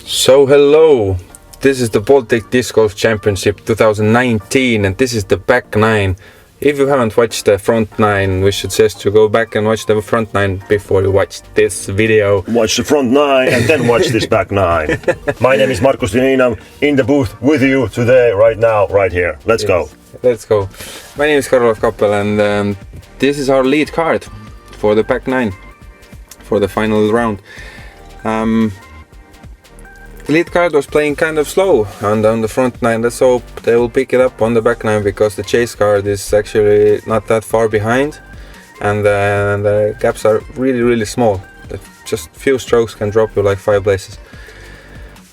So hello, this is the Baltic Disc Golf Championship 2019 and this is the back nine. If you haven't watched the front nine, we suggest you go back and watch the front nine before you watch this video. Watch the front nine and then watch this back nine. My name is Markus Dvinjaninov, in the booth with you today, right now, right here. Let's go. Let's go. My name is Karl of Kappel and this is our lead card for the back nine, for the final round. The lead card was playing kind of slow on the front nine. Let's hope they will pick it up on the back nine because the chase card is actually not that far behind and the gaps are really small. Just few strokes can drop you like 5 places.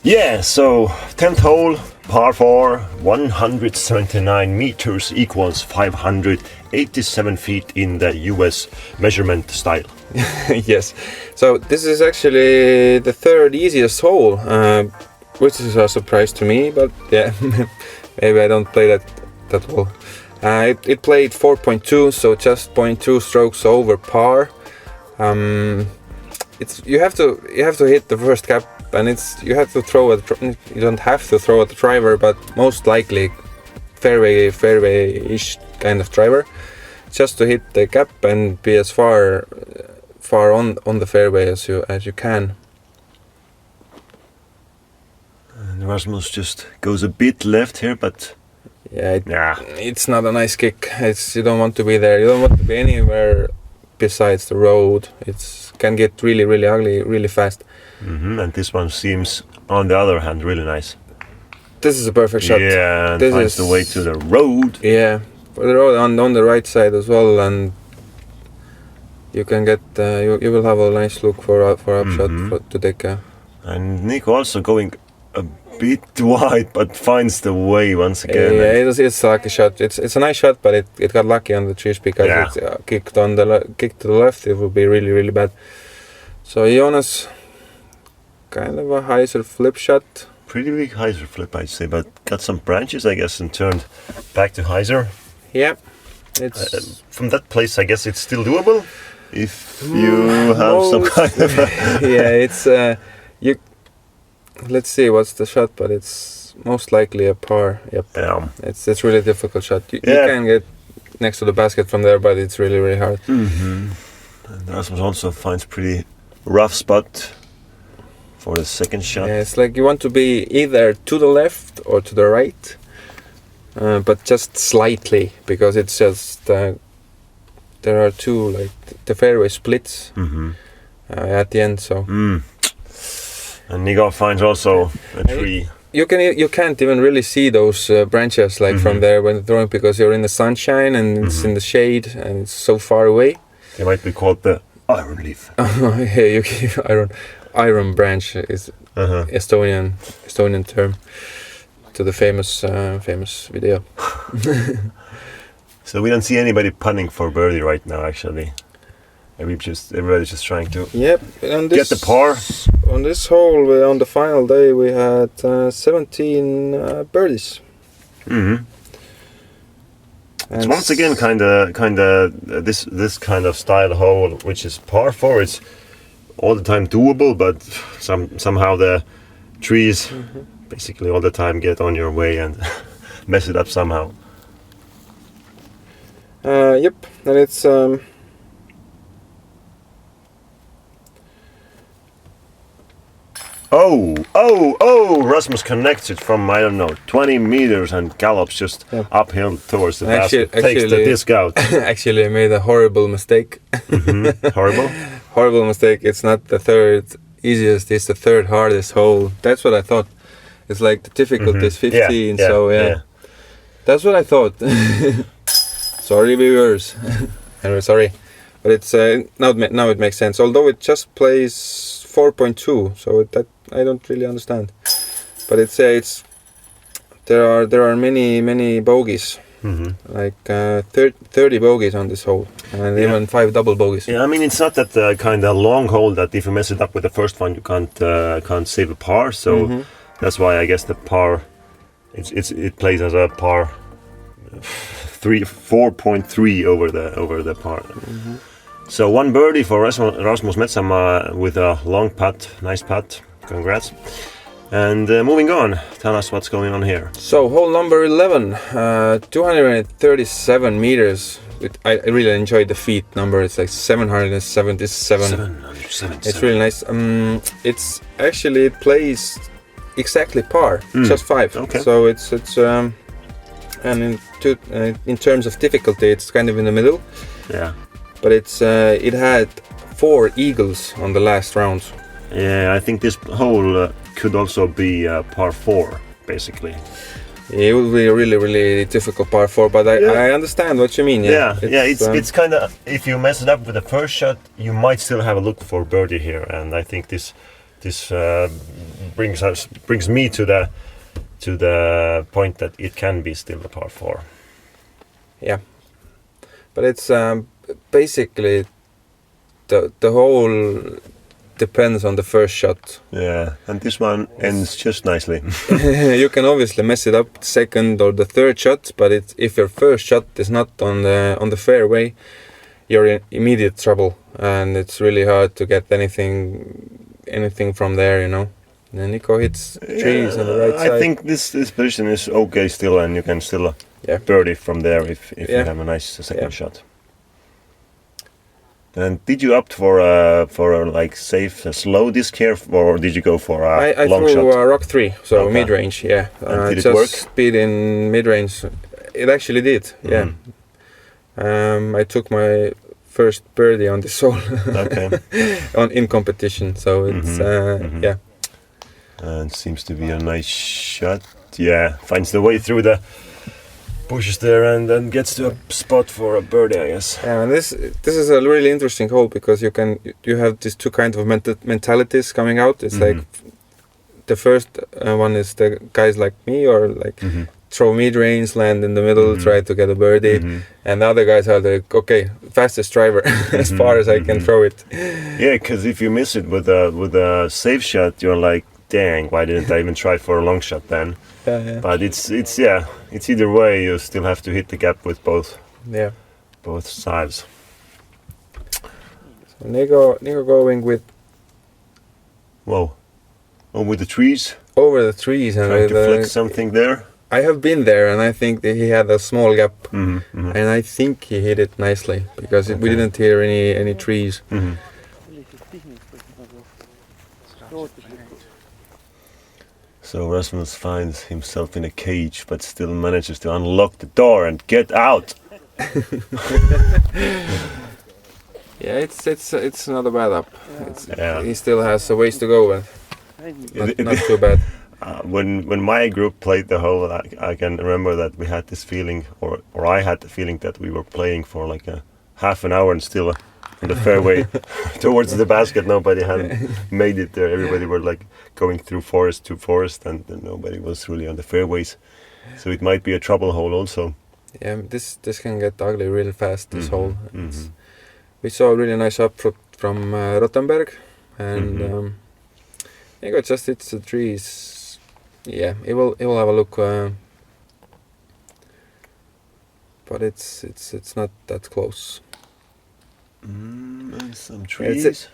Yeah, so 10th hole, par 4, 179 meters equals 587 feet in the US measurement style. Yes, so this is actually the third easiest hole, which is a surprise to me, but yeah, maybe I don't play that well. It played 4.2, so just 0.2 strokes over par. You have to hit the first cap, and you have to throw you don't have to throw at the driver, but most likely fairway-ish kind of driver, just to hit the cap and be as far on the fairway as you can. And Rasmus just goes a bit left here, but it's not a nice kick. You don't want to be there. You don't want to be anywhere besides the road. It can get really ugly really fast. And this one seems, on the other hand, really nice. This is a perfect shot. Yeah, and finds the way to the road. Yeah, for the road on the right side as well, and you can get you will have a nice look for upshot to take. And Niko also going a bit wide, but finds the way once again. Yeah, it's a lucky shot. It's a nice shot, but it got lucky on the trees because it kicked to the left. It would be really bad. So Joonas, kind of a hyzer flip shot. Pretty big hyzer flip, I'd say, but got some branches, I guess, and turned back to hyzer. Yeah, it's from that place, I guess it's still doable if you have some kind of it's let's see what's the shot, but it's most likely a par. Yep. Yeah. It's really difficult shot. You can get next to the basket from there, but it's really hard. And Rasmus also finds pretty rough spot for the second shot. Yeah, it's like you want to be either to the left or to the right, but just slightly, because it's just there are two, like the fairway splits at the end. So and Niko finds also a tree. You can't even really see those branches like from there when throwing, because you're in the sunshine and it's in the shade and it's so far away. They might be called the iron leaf. Yeah, iron branch is Estonian term to the famous video. So we don't see anybody punting for birdie right now, actually. Everybody's just trying to get the par. On this hole, on the final day, we had 17 birdies. It's once again kind of this kind of style hole, which is par 4. It's all the time doable, but somehow the trees basically all the time get on your way and mess it up somehow. Yep, and it's Rasmus connects it from, I don't know, 20 meters and gallops just uphill towards the basket. Takes the disc out. Actually, I made a horrible mistake. Horrible mistake. It's not the third easiest, it's the third hardest hole. That's what I thought. It's like the difficulty is 15, that's what I thought. Sorry, viewers. Anyway, sorry, but it's now it makes sense. Although it just plays 4.2, so that I don't really understand. But there are many bogeys, like 30 bogeys on this hole, and even 5 double bogeys. Yeah, I mean it's not that kind of long hole that if you mess it up with the first one you can't save a par. So that's why I guess the par it plays as a par 4.3 over the par. So one birdie for Rasmus Metsamaa with a long putt, nice putt. Congrats. And moving on, tell us what's going on here. So hole number 11, 237 meters. I really enjoyed the feet number. It's like 777. 777. It's really nice. It's actually, it plays exactly par, just 5. Okay. So it's and in terms of difficulty, it's kind of in the middle. Yeah. But it had 4 eagles on the last round. Yeah, I think this hole could also be par 4, basically. It will be a really, really difficult par 4, but I understand what you mean. Yeah, it's kind of, if you mess it up with the first shot, you might still have a look for birdie here, and I think this brings me to the point that it can be still a par 4. Yeah, but it's basically the whole depends on the first shot. Yeah, and this one ends just nicely. You can obviously mess it up second or the third shot, but if your first shot is not on the fairway, you're in immediate trouble, and it's really hard to get anything from there, you know. And Niko hits trees on the right side. I think this position is okay still, and you can still birdie from there if you have a nice second shot. And did you opt for a like safe slow disc here, or did you go for a long shot? I threw a rock 3, so mid range. Yeah, and did it just work? Speed in mid range. It actually did. Yeah. I took my first birdie on this hole. Okay. in competition, so it's yeah. And seems to be a nice shot. Yeah, finds the way through the bushes there and then gets to a spot for a birdie, I guess. Yeah, and this is a really interesting hole because you have these two kinds of mentalities coming out. It's like the first one is the guys like me, or like throw mid-range, land in the middle, try to get a birdie, and the other guys are like, okay, fastest driver as far as I can throw it. Yeah, because if you miss it with a safe shot, you're like, dang, why didn't I even try for a long shot then? Yeah. But it's either way, you still have to hit the gap with both sides. So Niko going with with the trees, over the trees, and trying to flex something there. I have been there, and I think that he had a small gap, and I think he hit it nicely because we didn't hear any trees. So Rasmus finds himself in a cage, but still manages to unlock the door and get out. Yeah, it's not a bad up. He still has a ways to go, but not too bad. When my group played the hole, I can remember that we had this feeling, or I had the feeling that we were playing for like a half an hour and still on the fairway towards the basket. Nobody had made it there. Everybody were like going through forest to forest, and nobody was really on the fairways. So it might be a trouble hole also. Yeah, this can get ugly really fast, this hole. We saw a really nice up from Rotenberg, and Niko just hits the trees. Yeah, he will have a look, but it's not that close. And some trees.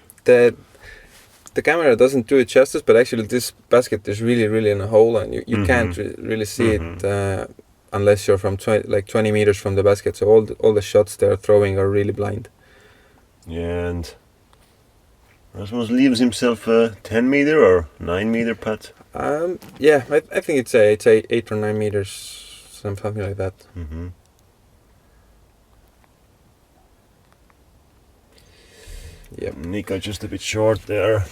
The camera doesn't do it justice, but actually this basket is really in a hole, and you can't really see it unless you're from 20 meters from the basket. So all the shots they're throwing are really blind. Yeah, and Rasmus leaves himself a 10 meter or 9 meter putt. Yeah, I think it's 8 or 9 meters, something like that. Yep. Niko just a bit short there.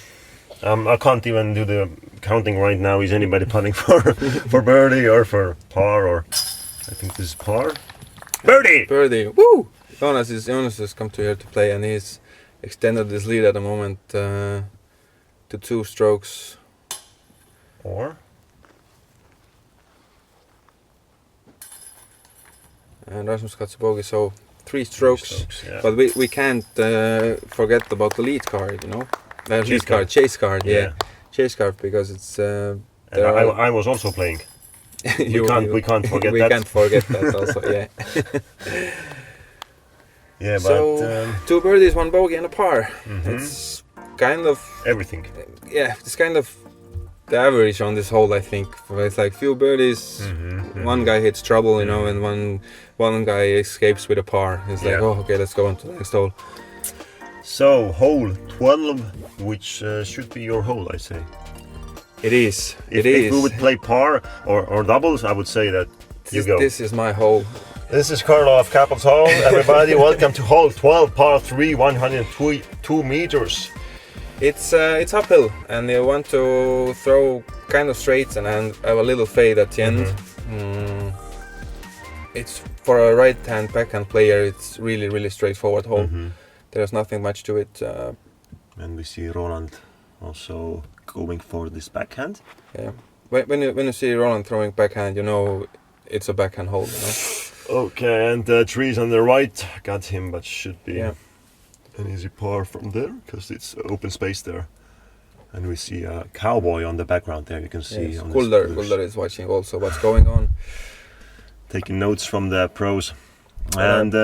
I can't even do the counting right now. Is anybody putting for birdie or for par? Or I think this is par. Birdie! Woo! Joonas has come to here to play, and he's extended his lead at the moment to 2 strokes. And Rasmus got the bogey, so 3 strokes. Yeah. But we can't forget about the lead card, you know. Chase card, yeah. Chase card, because it's. I was also playing. we can't forget we that. We can't forget that also, yeah. Yeah, so, but 2 birdies, 1 bogey, and a par. It's kind of everything. Yeah, it's kind of the average on this hole, I think. It's like few birdies, one guy hits trouble, you know, and one guy escapes with a par. It's like, oh, okay, let's go on to the next hole. So, hole 12, which should be your hole, I say. It is. If we would play par or doubles, I would say that you go. This is my hole. This is Karl of Kappel's hole. Everybody, welcome to hole 12, par 3, 102 meters. It's uphill, and you want to throw kind of straight and have a little fade at the end. It's for a right-hand backhand player. It's really straightforward hole. There's nothing much to it. And we see Ronald also going for this backhand. Yeah, when you see Ronald throwing backhand, you know it's a backhand hole. You know? Okay, and the trees on the right got him, but should be an easy par from there because it's open space there. And we see a cowboy on the background there. You can see. Yes, Kulder is watching also what's going on. Taking notes from the pros, and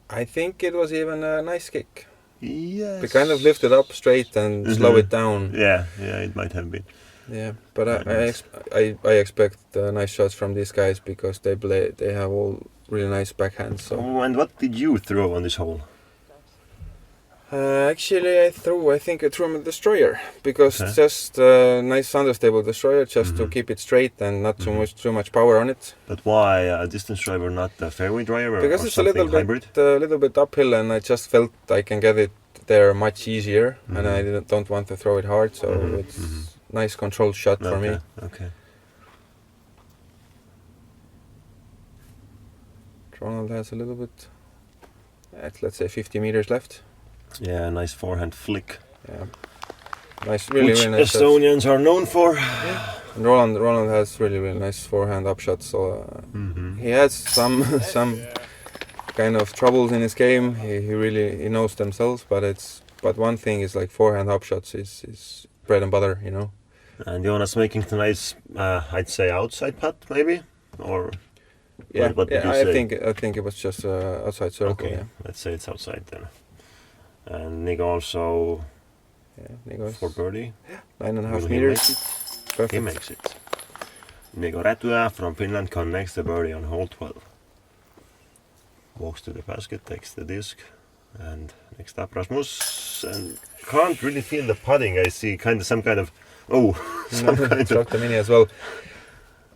I think it was even a nice kick. Yes. We kind of lift it up straight and slow it down. Yeah, it might have been. Yeah, but I expect nice shots from these guys because they have all really nice backhands. So. Oh, and what did you throw on this hole? Actually, I threw a destroyer because just a nice understable destroyer just to keep it straight and not too much power on it. But why a distance driver, not a fairway driver? Because or it's a little bit uphill, and I just felt I can get it there much easier, and I don't want to throw it hard, so it's nice controlled shot for me. Okay. Ronald has a little bit, let's say 50 meters left. Yeah, nice forehand flick. Yeah, nice, really nice. Estonians are known for. Yeah. And Ronald has really nice forehand upshots. So he has some kind of troubles in his game. He knows themselves, but one thing is like forehand upshots is bread and butter, you know. And Joonas making tonight's I'd say outside putt maybe, or what did you say? I think it was just outside circle. Okay, yeah. Let's say it's outside then. And Niko also for birdie. 9.5 meters. Perfect. He makes it. Niko Rättyä from Finland connects the birdie on hole 12. Walks to the basket, takes the disc, and next up Rasmus. And can't really feel the putting. I see some kind of Struck the mini as well.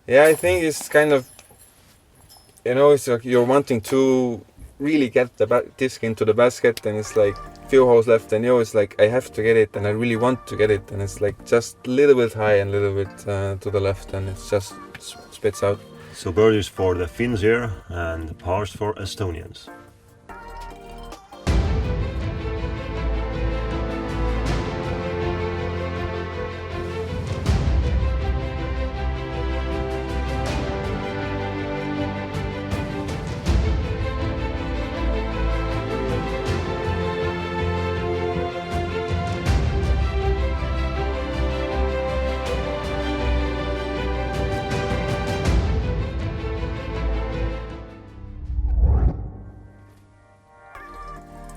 Yeah, I think it's kind of, you know, it's like you're wanting to really get the disc into the basket, and it's like few holes left, and it's like I have to get it, and I really want to get it, and it's like just a little bit high and a little bit to the left, and it just spits out. So birdies for the Finns here, and pars for Estonians.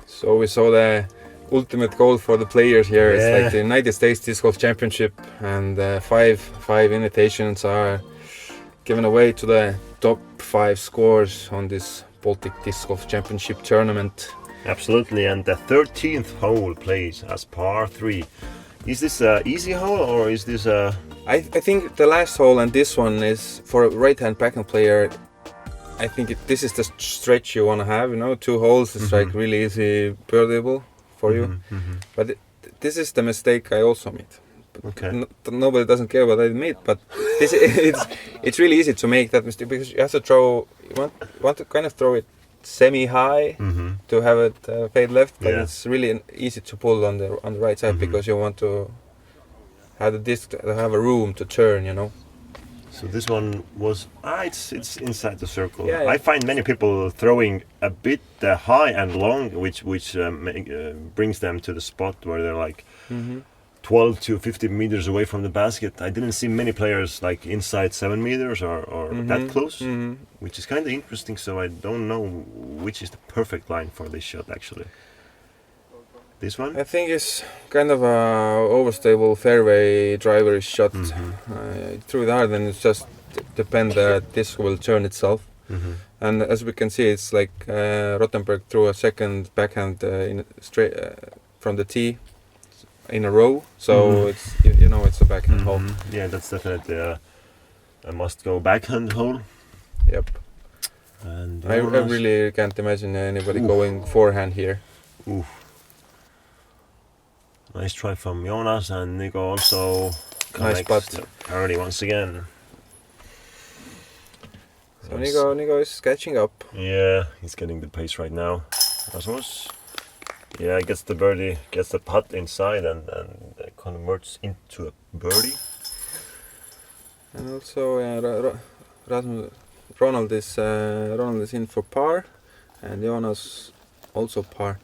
So we saw the ultimate goal for the players here. Yeah. It's like the United States Disc Golf Championship, and five invitations are given away to the top 5 scores on this Baltic Disc Golf Championship tournament. Absolutely, and the 13th hole plays as par 3. Is this an easy hole, or is this a... I think the last hole and this one is for a right-hand backhand player. I think this is the stretch you want to have, 2 holes is like really easy birdable for you. But this is the mistake I also made. Okay. Nobody doesn't care what I made, but it's really easy to make that mistake because you have to throw, you want to kind of throw it semi-high to have it fade left, but it's really easy to pull on the right side because you want to have the disc to have a room to turn, So this one was it's inside the circle. Yeah. I find many people throwing a bit high and long, which brings them to the spot where they're like 12 to 50 meters away from the basket. I didn't see many players like inside 7 meters or that close, which is kind of interesting. So I don't know which is the perfect line for this shot actually. This one? I think it's kind of a overstable fairway driver shot. Through it hard, and it's just depend that disc will turn itself. And as we can see, it's like Rotenberg threw a second backhand in straight from the tee in a row. So it's it's a backhand hole. Yeah, that's definitely a must-go backhand hole. Yep. And I really can't imagine anybody going forehand here. Oof. Nice try from Joonas, and Niko also Nice putt early once again. So Niko is catching up. Yeah, he's getting the pace right now. Rasmus. Yeah, gets the birdie, gets the putt inside, and converts into a birdie. And also Ronald is in for par, and Joonas also par.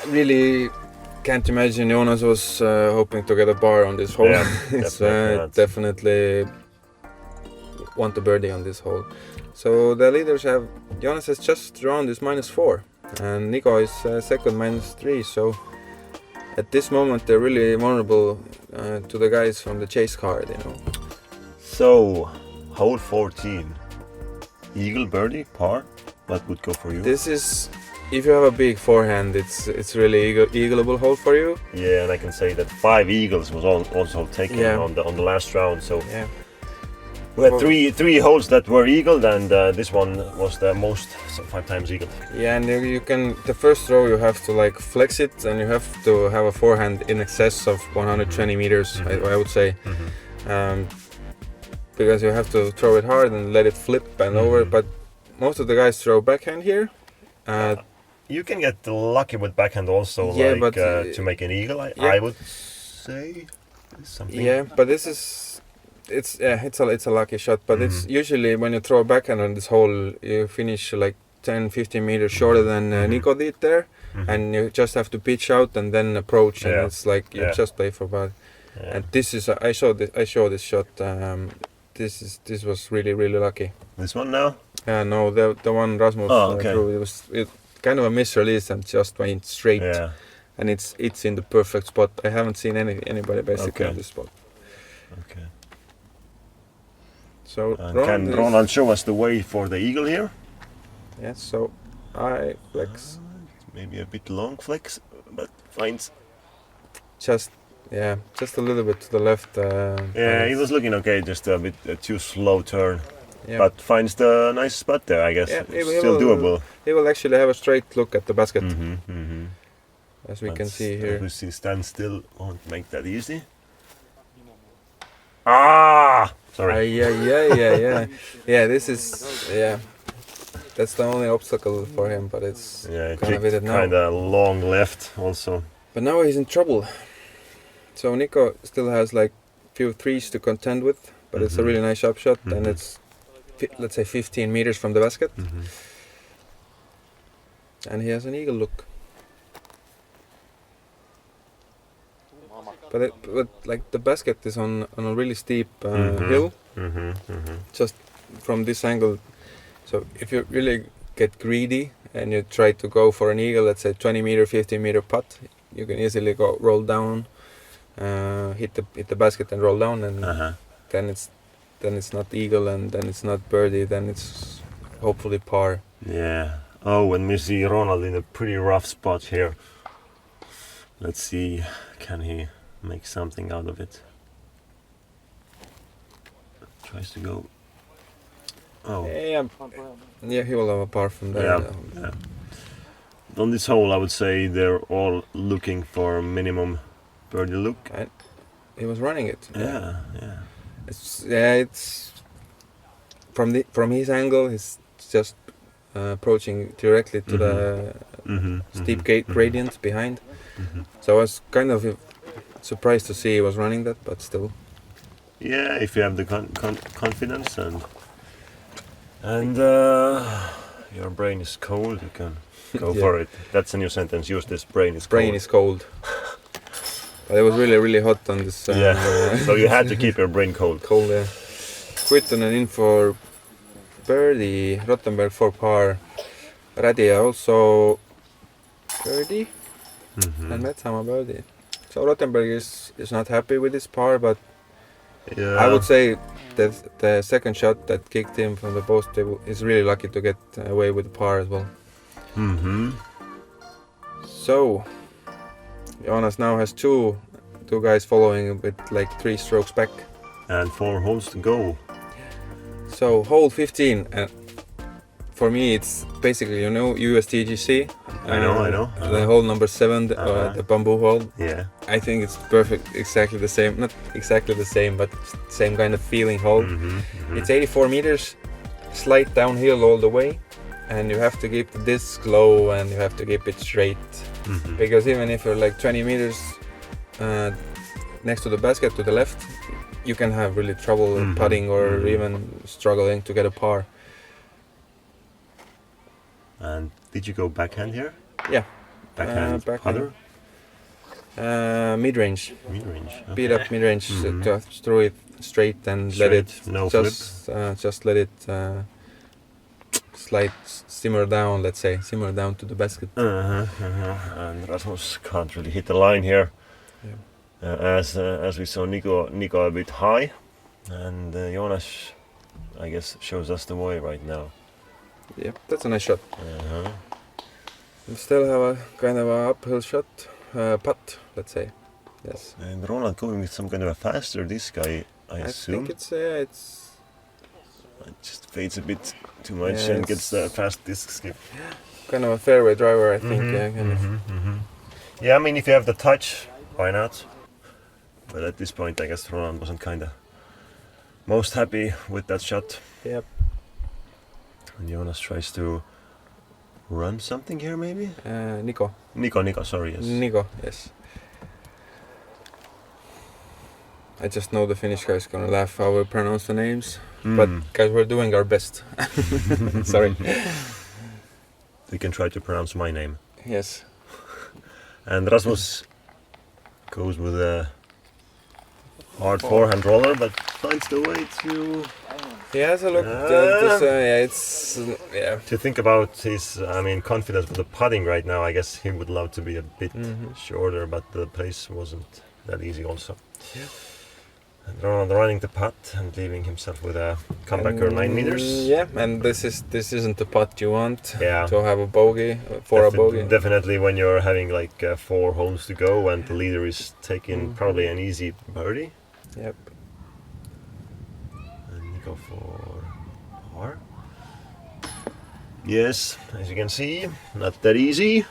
I really can't imagine Joonas was hoping to get a par on this hole. Yeah, It's definitely want a birdie on this hole. So the leaders have Joonas has just drawn this -4, and Niko is second -3. So at this moment they're really vulnerable to the guys from the chase card, So, hole 14, eagle birdie par. What would go for you? This is, if you have a big forehand, it's really eagleable hole for you. Yeah, and I can say that 5 eagles was also taken on the last round. So yeah. We had three holes that were eagled, and this one was the most, so 5 times eagled. Yeah, and you can, the first throw you have to like flex it, and you have to have a forehand in excess of 120 meters, I would say. Because you have to throw it hard and let it flip and over, but most of the guys throw backhand here. You can get lucky with backhand also, to make an eagle, I would say. Something. Yeah, but this is... It's a lucky shot, but it's usually when you throw a backhand on this hole, you finish like 10-15 meters shorter than Niko did there, and you just have to pitch out and then approach, and it's like you just play for bad. And this is I show this shot. This was really lucky. This one now? No, the one Rasmus threw. It was kind of a misrelease and just went straight, and it's in the perfect spot. I haven't seen anybody basically on this spot. Okay. So can Ronald show us the way for the eagle here? Yes, so I flex. Maybe a bit long flex, but finds... Just a little bit to the left. He was looking okay, just a bit too slow turn. Yeah. But finds the nice spot there, I guess. Yeah, still doable. He will actually have a straight look at the basket. As we can see here. Obviously stand still won't make that easy. Sorry. Yeah, this is... Yeah. That's the only obstacle for him, but it's kind of it now. Kind of long left also. But now he's in trouble. So Niko still has like few threes to contend with, but it's a really nice upshot, and it's let's say 15 meters from the basket. And he has an eagle look. But like the basket is on a really steep hill, just from this angle. So if you really get greedy and you try to go for an eagle, let's say 20 meter, 15 meter putt, you can easily roll down, hit the basket and roll down, and then it's not eagle, and then it's not birdie, then it's hopefully par. Yeah. Oh, and we see Ronald in a pretty rough spot here. Let's see, can he make something out of it? Tries to go. Oh. Yeah, he will have a par from there. Yeah. On this hole, I would say they're all looking for a minimum birdie look. He was running it. Yeah. It's from his angle. He's just approaching directly to the steep gradient behind. So I was kind of surprised to see he was running that, but still. Yeah, if you have the confidence and your brain is cold, you can go for it. That's a new sentence. Use this. Brain is cold. Brain is cold. But it was really hot on this. So you had to keep your brain cold. Cold, yeah. Kuitunen in for birdie. Rotenberg for par. Rättyä also birdie. and Metsamaa birdie. So Rotenberg is not happy with his par, but I would say that the second shot that kicked him from the post is really lucky to get away with the par as well. So Joonas now has two guys following with like 3 strokes back. And 4 holes to go. So hole 15, for me it's basically, you know, USTGC. I know. The hole number 7, the bamboo hole. Yeah. I think it's perfect, exactly the same. Not exactly the same, but same kind of feeling hole. It's 84 meters, slight downhill all the way, and you have to keep the disc low and you have to keep it straight. Because even if you're like 20 meters next to the basket to the left, you can have really trouble putting or even struggling to get a par. And did you go backhand here? Yeah. Backhand putter? Mid-range. Mid-range. Okay. Beat up mid-range, just throw it straight and Straight, let it no just let it slide, simmer down. Let's say simmer down to the basket. And Rasmus can't really hit the line here. Yeah. As we saw Niko a bit high, and Joonas, I guess, shows us the way right now. Yeah, that's a nice shot. We still have a kind of a uphill shot, putt, let's say. Yes. And Ronald going with some kind of a faster disc, I assume. I think it's. It just fades a bit too much and gets the fast disc skip. Kind of a fairway driver, I think. Yeah, I mean, if you have the touch, why not? But at this point, I guess Ronald wasn't kind of most happy with that shot. Yep. And Joonas tries to run something here, maybe? Niko, sorry, yes. Niko, yes. I just know the Finnish guys gonna laugh how we pronounce the names. But guys, we're doing our best. Sorry. They can try to pronounce my name. Yes. And Rasmus goes with a hard forehand roller, but finds the way to... He has a look. To think about his, confidence with the putting right now, I guess he would love to be a bit shorter, but the pace wasn't that easy also. Yeah. And Ronald running the putt and leaving himself with a comebacker 9 meters. Yeah, and this isn't the putt you want to have a bogey a bogey. Definitely when you're having like 4 holes to go and the leader is taking probably an easy birdie. Yep. And you go for par. Yes, as you can see, not that easy.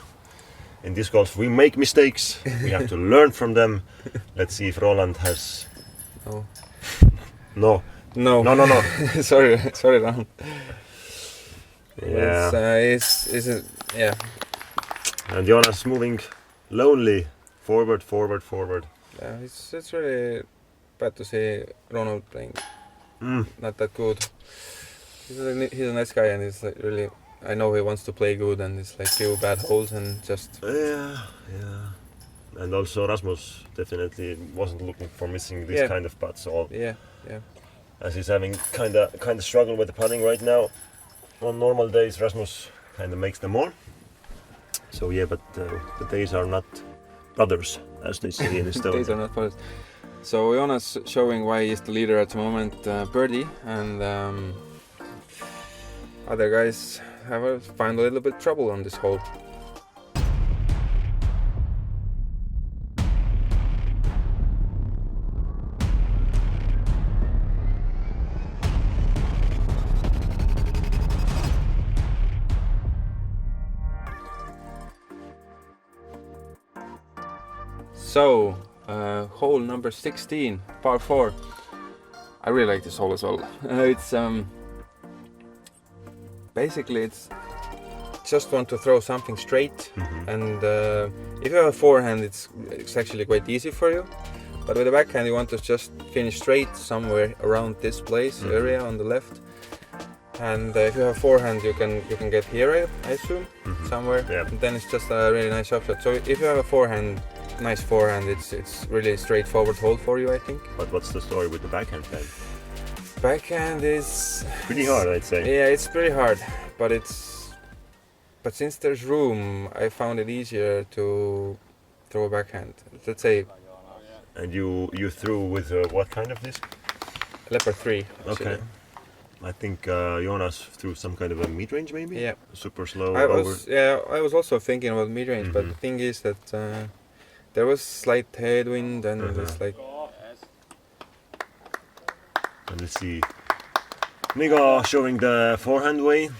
In this golf we make mistakes. We have to learn from them. Let's see if Roland has... No. sorry, Ron. Yeah. Yeah. And Joonas moving lonely forward. Yeah, it's really bad to see Ronald playing not that good. He's a nice guy and he's like really. I know he wants to play good and it's like few bad holes and just. Yeah. And also Rasmus definitely wasn't looking for missing this kind of putts. So yeah. As he's having kind of struggle with the putting right now. On normal days, Rasmus kind of makes them all. So yeah, but the days are not brothers, as they say in Estonia. Days are not brothers. So Joonas showing why he's the leader at the moment, birdie, and other guys find a little bit trouble on this hole. So, hole number 16, par 4. I really like this hole as well. It's basically it's just want to throw something straight, and if you have a forehand, it's actually quite easy for you. But with a backhand, you want to just finish straight somewhere around this place area on the left. And if you have forehand, you can get here, I assume, somewhere. Yeah. And then it's just a really nice upshot. So if you have a forehand. Nice forehand, it's really a straightforward hole for you, I think. But what's the story with the backhand then? Backhand is... pretty hard, I'd say. Yeah, it's pretty hard, but since there's room, I found it easier to throw a backhand. Let's say And you threw with what kind of disc? leopard 3. Actually. Okay. I think Joonas threw some kind of a mid-range maybe? Yeah. Super slow. I was also thinking about mid-range, but the thing is that there was slight headwind and it's like... And let's see. Niko showing the forehand way.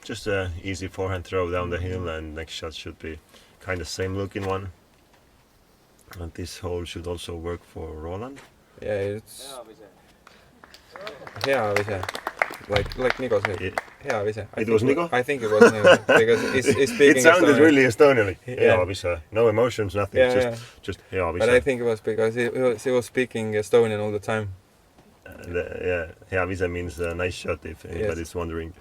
Just a easy forehand throw down the hill, and next shot should be kind of same looking one. And this hole should also work for Roland. Yeah, it's... Hea vise. Like Niko said. Hea vise. It was Niko? I think it was Niko. Because he's speaking It sounded Estonian. really Estonian. Yeah. Hea vise. No emotions, nothing. Just hea vise. But I think it was because he was speaking Estonian all the time. Hea vise means nice shot, if anybody's wondering.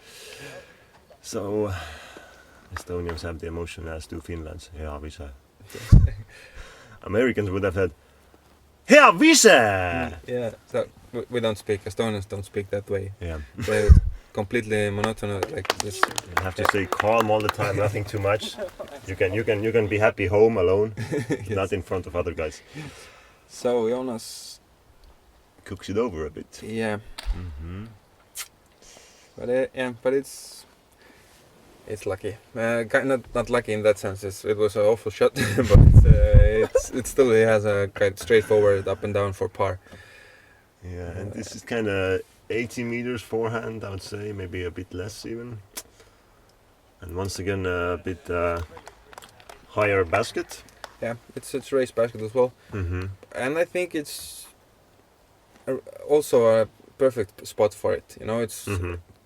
So, Estonians have the emotion, as do Finlands. Hea vise. Americans would have said, hea vise! Yeah, so we don't speak, Estonians don't speak that way. Yeah. They're completely monotonous, like this. You have to stay calm all the time, nothing too much. You can be happy home alone, not in front of other guys. So Joonas Cooks it over a bit. Yeah. But it's lucky. Not lucky in that sense. It was an awful shot, but it still has a kind of straightforward up and down for par. Yeah, and this is kind of 80 meters forehand, I would say, maybe a bit less even. And once again, a bit higher basket. Yeah, it's raised basket as well. And I think it's also a perfect spot for it. You know, it's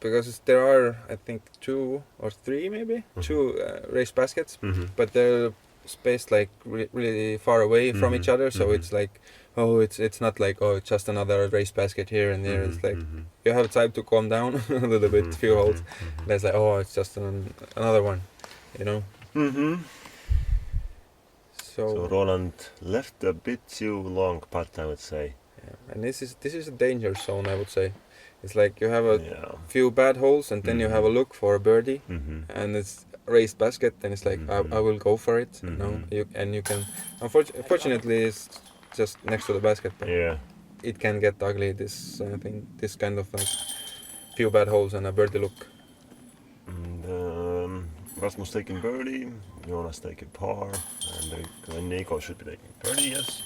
because there are, I think, 2 or 3 maybe, 2 raised baskets, but they're spaced like really far away from each other. So it's like, it's not like it's just another raised basket here and there. It's like you have time to calm down a little bit, few holes. There's like, it's just another one, you know. So Roland left a bit too long putt, I would say. Yeah, and this is a danger zone, I would say. It's like you have a few bad holes, and then you have a look for a birdie, and it's raised basket. Then it's like I will go for it, you know. You can. Unfortunately, it's just next to the basket, but it can get ugly. This this kind of like few bad holes and a birdie look. And Rasmus taking birdie, Joonas taking par, and Niko should be taking birdie, yes.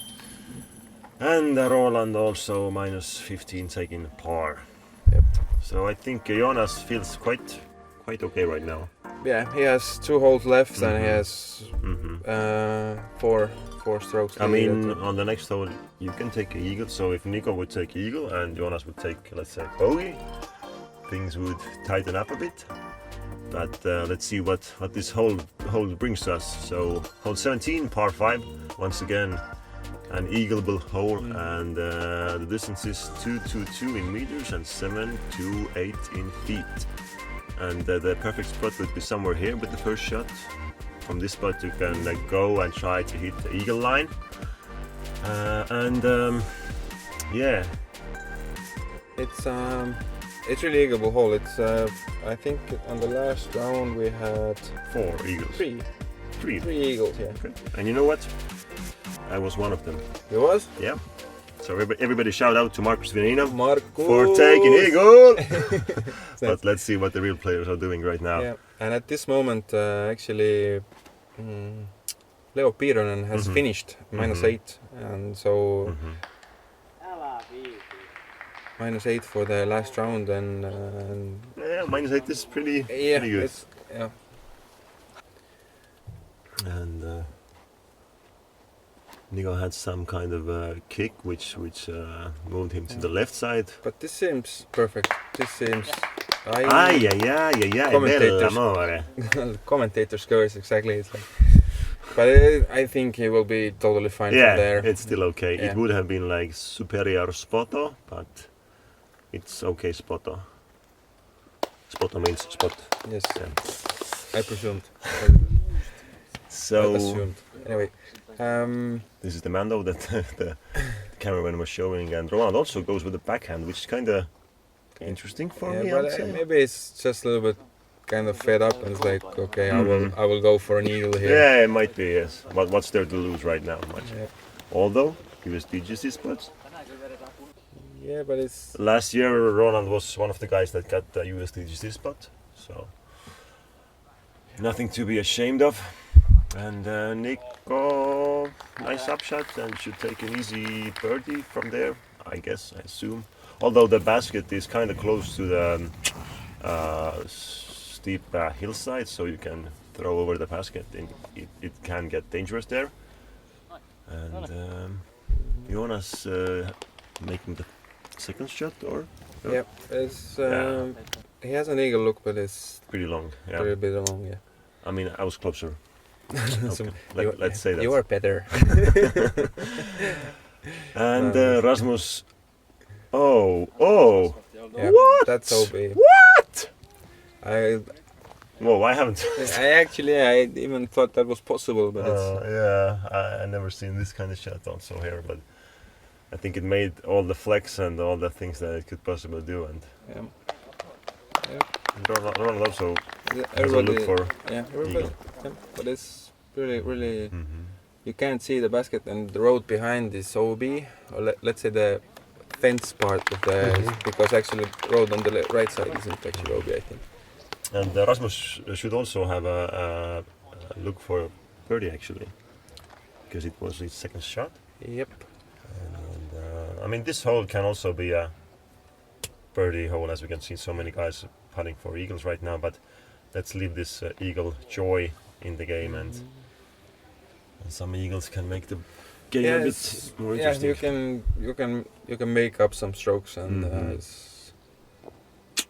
And Roland also minus 15 taking par. Yep. So I think Joonas feels quite okay right now. Yeah, he has 2 holes left and he has 4 strokes. I mean, on the next hole you can take eagle. So if Niko would take eagle and Joonas would take, let's say, bogey, things would tighten up a bit. But let's see what this hole brings to us. So hole 17, par 5, once again. An eagleable hole, and the distance is 222 in meters and 728 in feet. And the perfect spot would be somewhere here with the first shot. From this spot you can go and try to hit the eagle line. Yeah. It's really eagleable hole. It's I think on the last round we had 4 eagles. 3 eagles, yeah. Okay. And you know what? I was one of them. You was? Yeah. So everybody shout out to Markus Dvinjaninov Markus for taking eagle! But let's see what the real players are doing right now. Yeah. And at this moment, actually, Leo Piironen has finished minus 8. And so minus 8 for the last round. And yeah, minus 8 is pretty good. Yeah. And Niko had some kind of kick which moved him to the left side. But this seems perfect. This seems... Commentators scores, exactly. It's like, but I think he will be totally fine from there. It's still okay. Yeah. It would have been like superior spoto, but it's okay spoto. Spoto means spot. Yes, I presumed. So... I assumed. Anyway. This is the Mando that the cameraman was showing, and Roland also goes with the backhand, which is kind of interesting for me. But maybe it's just a little bit kind of fed up and it's like, okay, I will go for an eagle here. Yeah, it might be, yes. What's there to lose right now? Much. Yeah. Although, USDGC spots. Yeah, but it's... Last year, Ronald was one of the guys that got the USDGC spot. So, nothing to be ashamed of. And Niko, nice upshot and should take an easy birdie from there, I guess, I assume. Although the basket is kind of close to the steep hillside, so you can throw over the basket. It can get dangerous there. And Joonas making the second shot, or? Yeah, it's, he has an eagle look, but it's pretty long. Yeah. pretty bit long, yeah. I mean, I was closer. So Okay. Let's say that. You are better. And Rasmus. Oh! Yeah, What? That's OB. What? Whoa! I haven't. I even thought that was possible, but it's... Yeah, I never seen this kind of shot also here, but I think it made all the flex and all the things that it could possibly do, and Ronald also has a look for everybody. Yeah, but it's really. You can't see the basket, and the road behind is OB, or let's say the fence part of the because actually the road on the right side isn't actually OB, I think. And Rasmus should also have a look for birdie actually, because it was his second shot. Yep. And I mean, this hole can also be a birdie hole, as we can see so many guys putting for eagles right now. But let's leave this eagle joy in the game, and some eagles can make the game a bit more interesting. Yeah, you can make up some strokes, and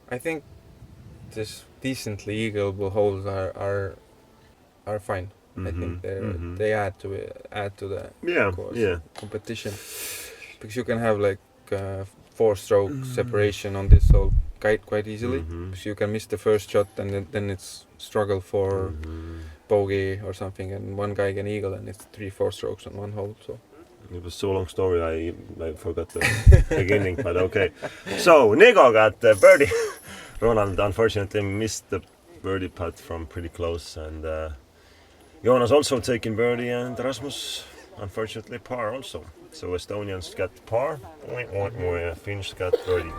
I think this decently eagle holes are fine. I think they add to the course competition, because you can have like 4-stroke separation on this hole quite easily. Because you can miss the first shot and then it's struggle for bogey or something, and one guy can eagle and it's 3-4 strokes on one hole. So it was so long story I forgot the beginning, but okay. So Niko got the birdie. Ronald unfortunately missed the birdie putt from pretty close, and Joonas also taking birdie, and Rasmus unfortunately par also. So Estonians got par, Finns got birdie.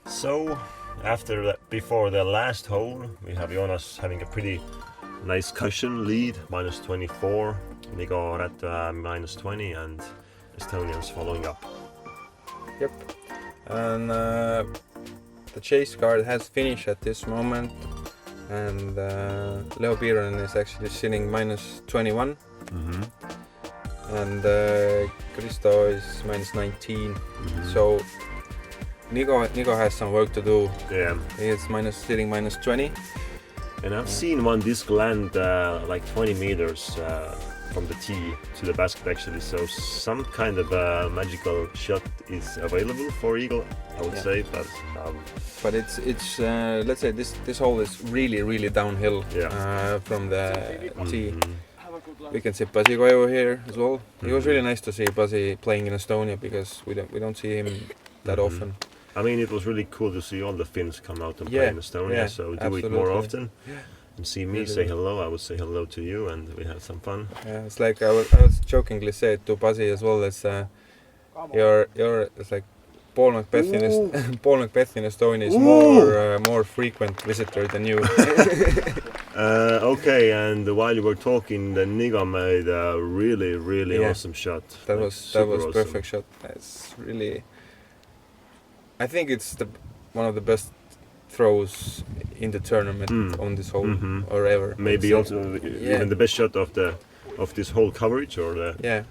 So before the last hole, we have Joonas having a pretty nice cushion lead, -24, Niko Rättyä -20, and Estonians following up. Yep. And the chase card has finished at this moment, and Leo Piironen is actually sitting -21, and Kristo is -19. So Niko has some work to do. Yeah. He is sitting -20. And I've seen one disc land like 20 meters from the tee to the basket actually, so some kind of magical shot is available for eagle, I would say, but it's let's say this hole is really downhill from the tee. We can see Pasi Koivu here as well. It was really nice to see Pasi playing in Estonia, because we don't see him that often. I mean, it was really cool to see all the Finns come out and play in Estonia, so do it more often. And see me say hello, I would say hello to you, and we had some fun. Yeah, it's like I was jokingly said to Pasi as well, as you're it's like Paul Macbeth in Estonia is more frequent visitor than you. Okay, and while you were talking, the Niko made a really awesome shot. That was awesome. Perfect shot. It's really, I think it's one of the best throws in the tournament on this hole or ever. Maybe also even the best shot of this whole coverage, or the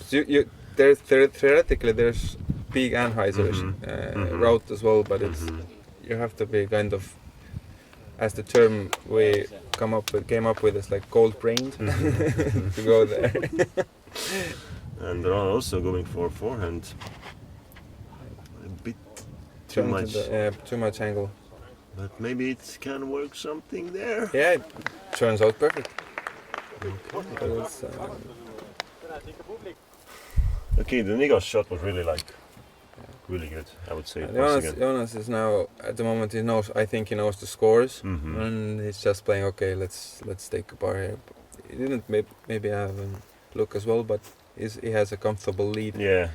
So theoretically there's big Anheuser route as well, but it's you have to be kind of, as the term we came up with is like cold-brained to go there. And they're also going for forehand. A bit too much. Too much angle. But maybe it can work something there. Yeah, it turns out perfect. Okay, the Niko shot was really like really good, I would say. Joonas is now at the moment. I think he knows the scores, and he's just playing. Okay, let's take a bar here. He didn't maybe have a look as well, but he has a comfortable lead. Yeah.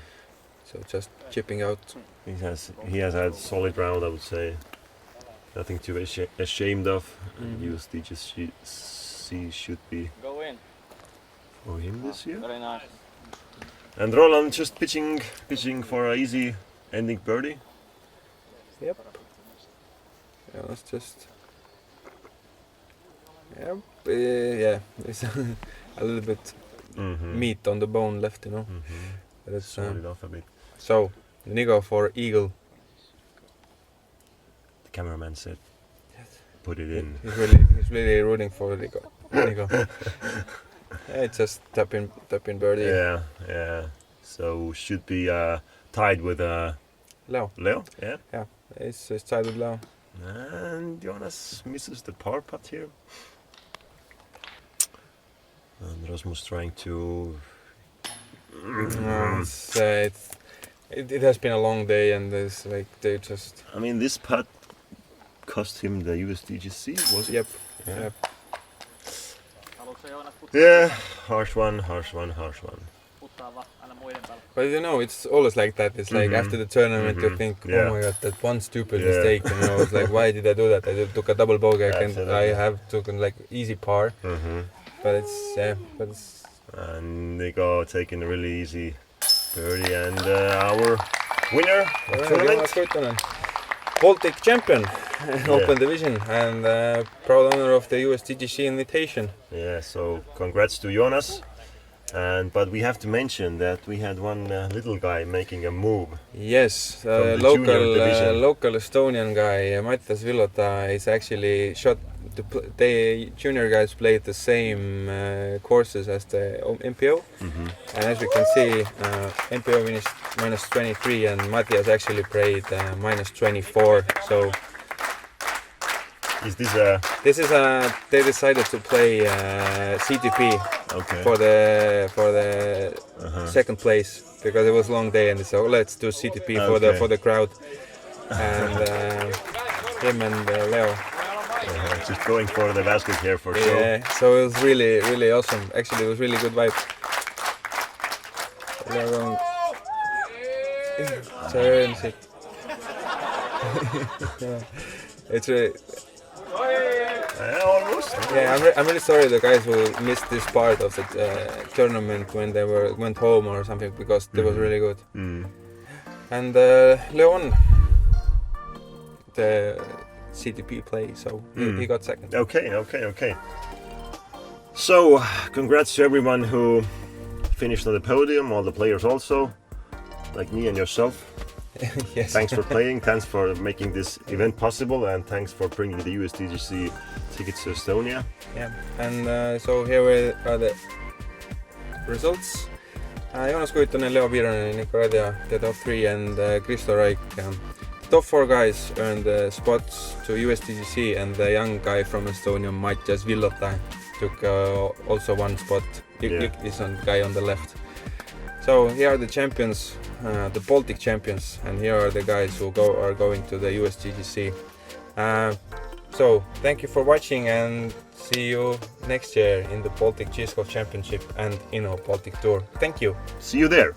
So just chipping out. He has had a solid round, I would say. Nothing to be ashamed of. USDGC should be for him this year. Very nice. And Roland just pitching for an easy ending birdie. Yep. Yeah, that's just. Yep. Yeah, it's a little bit meat on the bone left, you know. But it's solid off a bit. So, Niko for eagle. The cameraman said, "Put it in." He's really rooting for Niko. Yeah, it's just tapping birdie. Yeah. So should be tied with Leo. Yeah. Yeah, it's tied with Leo. And Joonas misses the par putt here. And Rasmus trying to. It has been a long day, and there's like they just. I mean, this putt cost him the USDGC, was it? Yep. Yeah, harsh one. But you know, it's always like that. It's like after the tournament, you think, oh my god, that one stupid mistake. You know, it's like, why did I do that? I took a double bogey. I have taken like easy par. But it's And Niko taking a really easy birdie, and our winner of the tournament, Joonas Kuitunen, Baltic champion, Open Division, and proud owner of the USDGC invitation. Yeah, so congrats to Joonas. But we have to mention that we had one little guy making a move. Yes, local Estonian guy, Mattias Villota, is actually shot. The junior guys played the same courses as the MPO, and as we can see, MPO finished -23, and Mattias actually played -24. So is this they decided to play CTP for the second place because it was a long day, and they said, let's do CTP for the crowd, and him and Leo. Just going for the basket here for sure. Yeah, so it was really awesome. Actually, it was really good vibe. They're going. Turn it. It's almost. Yeah, I'm really sorry the guys who missed this part of the tournament when they went home or something, because it was really good. And Leon, the CTP play, so he got second. Okay. So, congrats to everyone who finished on the podium, all the players also, like me and yourself. Yes. Thanks for playing, thanks for making this event possible, and thanks for bringing the USDGC tickets to Estonia. Yeah, and so here are the results. Joonas Kuitunen, Leo Piironen, Niko Rättyä, the top 3, and Kristo Raik. Top 4 guys earned spots to USDGC, and the young guy from Estonia, Mattias Villota, took also one spot. This guy on the left. So here are the champions, the Baltic champions, and here are the guys who are going to the USDGC. So thank you for watching, and see you next year in the Baltic Disc Golf Championship and Innova Baltic Tour. Thank you. See you there.